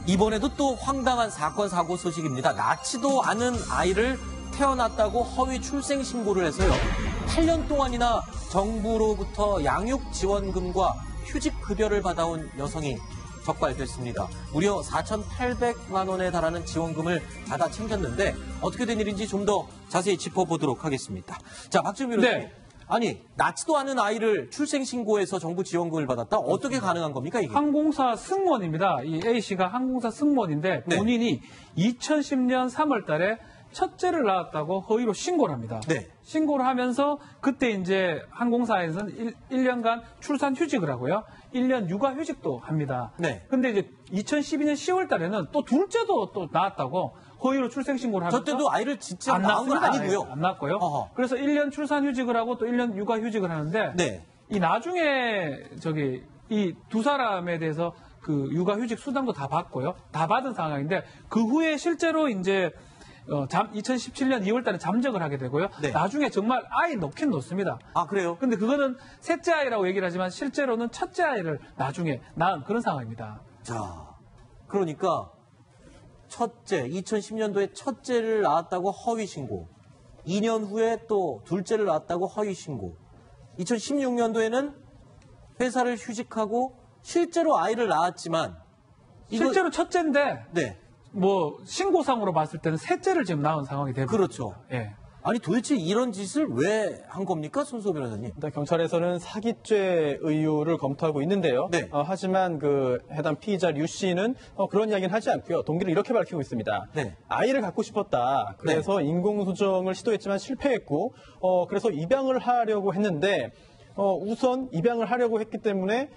이번에도 또 황당한 사건 사고 소식입니다. 낳지도 않은 아이를 태어났다고 허위 출생 신고를 해서요. 8년 동안이나 정부로부터 양육 지원금과 휴직 급여를 받아온 여성이 적발됐습니다. 무려 4,800만 원에 달하는 지원금을 받아 챙겼는데 어떻게 된 일인지 좀 더 자세히 짚어보도록 하겠습니다. 자, 박지훈 변호사님. 네. 아니, 낳지도 않은 아이를 출생신고해서 정부 지원금을 받았다? 어떻게 가능한 겁니까, 이게? 항공사 승무원입니다. 이 A씨가 항공사 승무원인데 본인이 2010년 3월 달에 첫째를 낳았다고 허위로 신고를 합니다. 네. 신고를 하면서 그때 이제 항공사에서는 1년간 출산 휴직을 하고요. 1년 육아 휴직도 합니다. 네. 근데 이제 2012년 10월 달에는 또 둘째도 또 낳았다고 허위로 출생 신고를 하면서 저 때도 아이를 진짜 안 낳은 건 낳았습니다. 아니고요. 안 낳았고요. 어허. 그래서 1년 출산 휴직을 하고 또 1년 육아 휴직을 하는데 네. 이 나중에 이 두 사람에 대해서 그 육아 휴직 수당도 다 받고요. 다 받은 상황인데 그 후에 실제로 이제 2017년 2월 달에 잠적을 하게 되고요. 네. 나중에 정말 아이 놓긴 놓습니다. 아, 그래요? 근데 그거는 셋째 아이라고 얘기를 하지만 실제로는 첫째 아이를 나중에 낳은 그런 상황입니다. 자, 그러니까 2010년도에 첫째를 낳았다고 허위 신고. 2년 후에 또 둘째를 낳았다고 허위 신고. 2016년도에는 회사를 휴직하고 실제로 아이를 낳았지만 실제로 첫째인데 네. 뭐 신고상으로 봤을 때는 셋째를 지금 낳은 상황이 되고 그렇죠. 예. 아니 도대체 이런 짓을 왜 한 겁니까, 손수호 변호사님? 일단 경찰에서는 사기죄 의혹을 검토하고 있는데요. 네. 하지만 그 해당 피의자 류 씨는 그런 이야기는 하지 않고요. 동기를 이렇게 밝히고 있습니다. 네. 아이를 갖고 싶었다. 그래서 인공수정을 시도했지만 실패했고, 그래서 입양을 하려고 했는데 우선 입양을 하려고 했기 때문에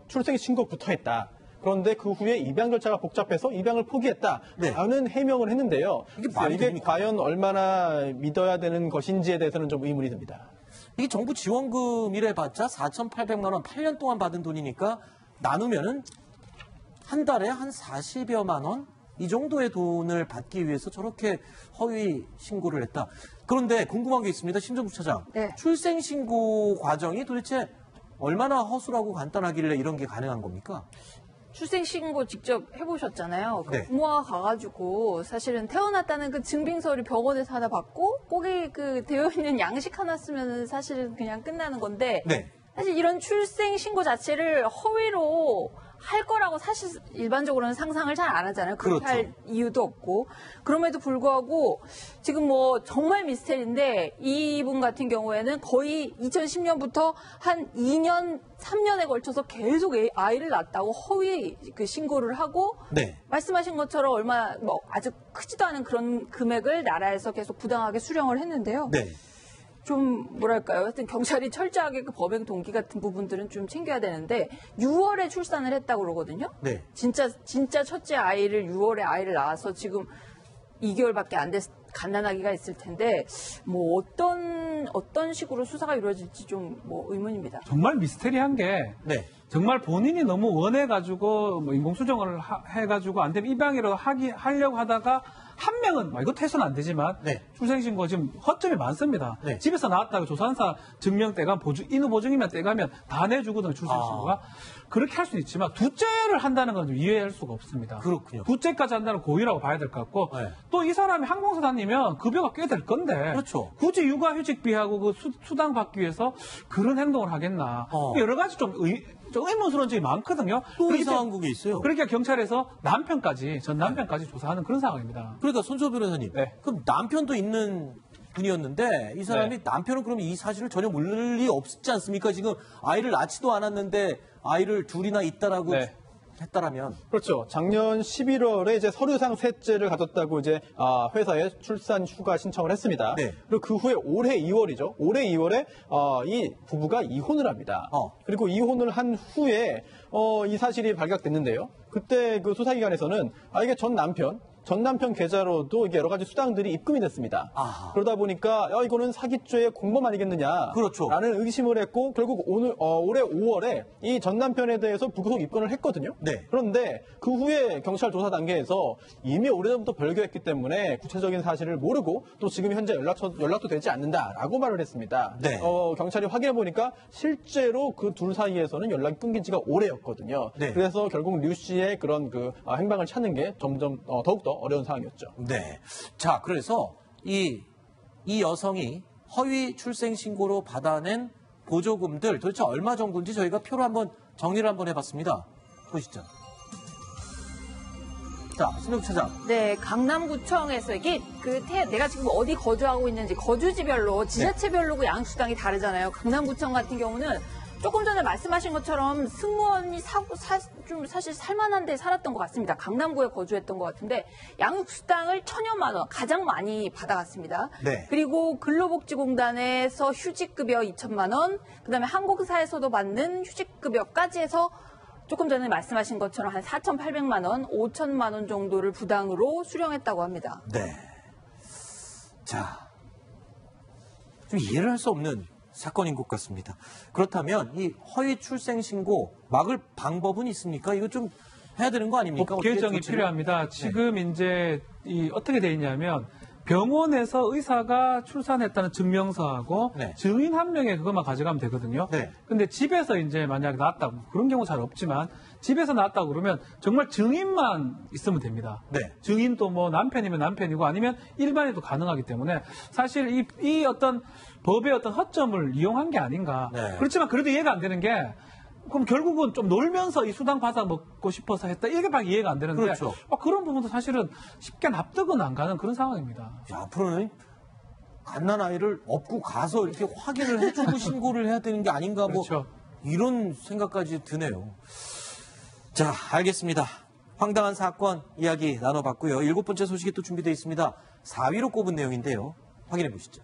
출생 신고부터 했다. 그런데 그 후에 입양 절차가 복잡해서 입양을 포기했다라는 해명을 했는데요. 이게 과연 얼마나 믿어야 되는 것인지에 대해서는 좀 의문이 듭니다. 이게 정부 지원금이래 봤자 4,800만 원 8년 동안 받은 돈이니까 나누면은 한 달에 한 40여만 원? 이 정도의 돈을 받기 위해서 저렇게 허위 신고를 했다. 그런데 궁금한 게 있습니다. 심정부 차장. 네. 출생신고 과정이 도대체 얼마나 허술하고 간단하길래 이런 게 가능한 겁니까? 출생신고 직접 해보셨잖아요. 네. 부모가 가가지고 사실은 태어났다는 그 증빙서를 병원에서 하나 받고 거기 그 되어 있는 양식 하나 쓰면 사실은 그냥 끝나는 건데 네. 사실 이런 출생신고 자체를 허위로 할 거라고 사실 일반적으로는 상상을 잘 안 하잖아요. 그렇게 그렇죠. 할 이유도 없고. 그럼에도 불구하고 지금 뭐 정말 미스테리인데 이분 같은 경우에는 거의 2010년부터 한 2년, 3년에 걸쳐서 계속 아이를 낳았다고 허위 그 신고를 하고 네. 말씀하신 것처럼 얼마 뭐 아주 크지도 않은 그런 금액을 나라에서 계속 부당하게 수령을 했는데요. 네. 좀 뭐랄까요? 하여튼 경찰이 철저하게 그 법행 동기 같은 부분들은 좀 챙겨야 되는데 6월에 출산을 했다고 그러거든요. 네. 진짜 첫째 아이를 6월에 아이를 낳아서 지금 2개월밖에 안 돼서 갓난아기가 있을 텐데 뭐 어떤 식으로 수사가 이루어질지 좀 뭐 의문입니다. 정말 미스테리한 게 네. 정말 본인이 너무 원해가지고 뭐 인공수정을 해가지고 안 되면 입양이라도 하려고 하다가 한 명은 이것도 해서는 안 되지만 네. 출생신고 지금 허점이 많습니다. 네. 집에서 나왔다고 조산사 증명 떼가면 인후 보증이면 떼가면 다 내주거든요. 출생신고가. 그렇게 할 수는 있지만 둘째를 한다는 건 좀 이해할 수가 없습니다. 그렇군요. 둘째까지 한다는 고의라고 봐야 될 것 같고 네. 또 이 사람이 항공사 다니면 급여가 꽤 될 건데 그렇죠. 굳이 육아휴직비하고 그 수당 받기 위해서 그런 행동을 하겠나. 여러 가지 좀 의문스러운 점이 많거든요. 또 이상한 게 있어요. 그러니까 경찰에서 전 남편까지 조사하는 그런 상황입니다. 그러니까 손수호 변호사님. 네. 그럼 남편도 있는 분이었는데 이 사람이 남편은 그럼 이 사실을 전혀 모를 리 없지 않습니까? 지금 아이를 낳지도 않았는데 아이를 둘이나 있다라고 했다라면. 그렇죠. 작년 11월에 이제 서류상 셋째를 가졌다고 이제 회사에 출산 휴가 신청을 했습니다. 네. 그리고 그 후에 올해 2월이죠. 올해 2월에 이 부부가 이혼을 합니다. 그리고 이혼을 한 후에 이 사실이 발각됐는데요. 그때 그 수사기관에서는 이게 전 남편 전 남편 계좌로도 이게 여러 가지 수당들이 입금이 됐습니다. 아하. 그러다 보니까 이거는 사기죄의 공범 아니겠느냐 그렇죠. 라는 의심을 했고 결국 올해 5월에 이 전 남편에 대해서 불구속 입건을 했거든요. 네. 그런데 그 후에 경찰 조사 단계에서 이미 오래전부터 별거했기 때문에 구체적인 사실을 모르고 또 지금 현재 연락도 되지 않는다라고 말을 했습니다. 네. 경찰이 확인해 보니까 실제로 그 둘 사이에서는 연락이 끊긴 지가 오래였거든요. 네. 그래서 결국 류 씨의 그런 행방을 찾는 게 점점 더욱더 어려운 상황이었죠. 네. 자, 그래서 이 여성이 허위 출생 신고로 받아낸 보조금들 도대체 얼마 정도인지 저희가 표로 한번 정리를 한번 해봤습니다. 보시죠. 자, 신욱 차장. 네, 강남구청에서 이게 내가 지금 어디 거주하고 있는지 거주지별로 지자체별로 그 양육수당이 다르잖아요. 강남구청 같은 경우는 조금 전에 말씀하신 것처럼 승무원이 좀 사실 살만한 데 살았던 것 같습니다. 강남구에 거주했던 것 같은데 양육수당을 1,000여만 원 가장 많이 받아갔습니다. 네. 그리고 근로복지공단에서 휴직급여 2천만 원, 그다음에 항공사에서도 받는 휴직급여까지 해서 조금 전에 말씀하신 것처럼 한 4,800만 원, 5천만 원 정도를 부당으로 수령했다고 합니다. 네. 자, 좀 이해를 할 수 없는 사건인 것 같습니다. 그렇다면 이 허위 출생 신고 막을 방법은 있습니까? 이거 좀 해야 되는 거 아닙니까? 법 개정이 필요합니다. 지금 이제 어떻게 돼 있냐면 병원에서 의사가 출산했다는 증명서하고 네. 증인 한 명의 그것만 가져가면 되거든요. 네. 근데 집에서 이제 만약에 낳았다고 그런 경우 잘 없지만 집에서 낳았다고 그러면 정말 증인만 있으면 됩니다. 네. 증인도 뭐 남편이면 남편이고 아니면 일반인도 가능하기 때문에 사실 이 어떤 법의 어떤 허점을 이용한 게 아닌가. 네. 그렇지만 그래도 이해가 안 되는 게 그럼 결국은 좀 놀면서 이 수당 받아 먹고 싶어서 했다. 이게밖에 이해가 안 되는데 그렇죠. 그런 부분도 사실은 쉽게 납득은 안 가는 그런 상황입니다. 자, 앞으로는 갓난 아이를 업고 가서 이렇게 확인을 해주고 신고를 해야 되는 게 아닌가 그렇죠. 이런 생각까지 드네요. 자, 알겠습니다. 황당한 사건 이야기 나눠봤고요. 7번째 소식이 또 준비되어 있습니다. 4위로 꼽은 내용인데요. 확인해 보시죠.